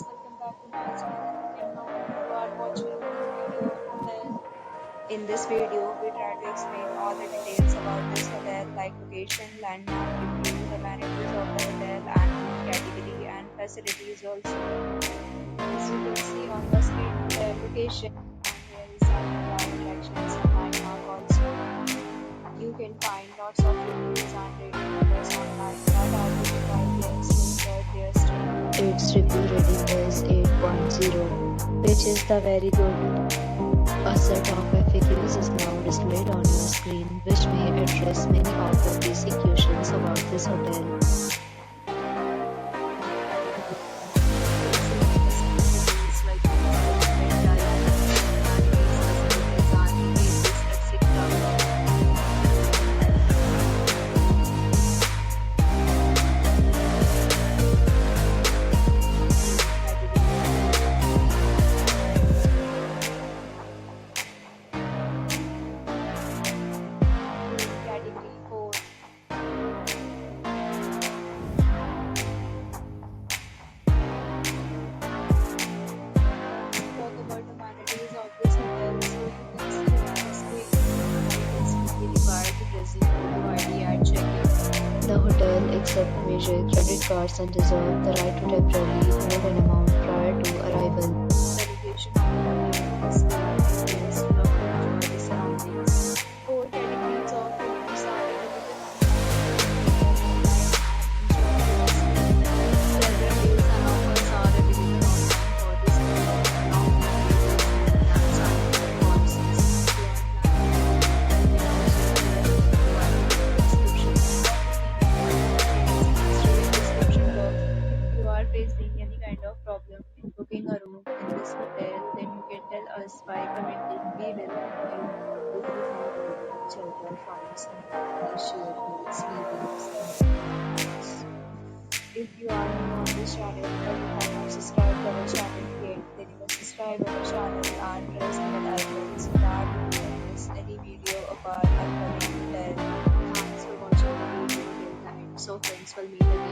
welcome back to my channel and now you are watching the video of hotel. In this video, we try to explain all the details about this hotel like location, landmark, reviews, amenities of the hotel and room category and facilities also. As you can see on the screen, the location and here is some attractions and landmark also. You can find lots of reviews and rating numbers online that are verified guests who enjoyed their stay. Its review rating is 8.0, which is the very good. A set of FAQs is now displayed on your screen, which may address many of the basic questions about this hotel. The hotel accepts major credit cards and reserves the right to temporarily hold an amount prior to arrival. The location of the hotel is guests love to enjoy the surroundings. Four categories of rooms are available several deals and offers are available online for this hotel along with details and policies. Facing any kind of problem in booking a room in this hotel, then you can tell us by commenting. We will help you. If you have already checked your files and please share your experience in the comments. If you are new on this channel or you have not subscribed to our channel yet, then you must subscribe our channel and press the bell icon so that you don't miss any video of our upcoming hotel. Thanks for watching the video till the end. So friends, will meet again.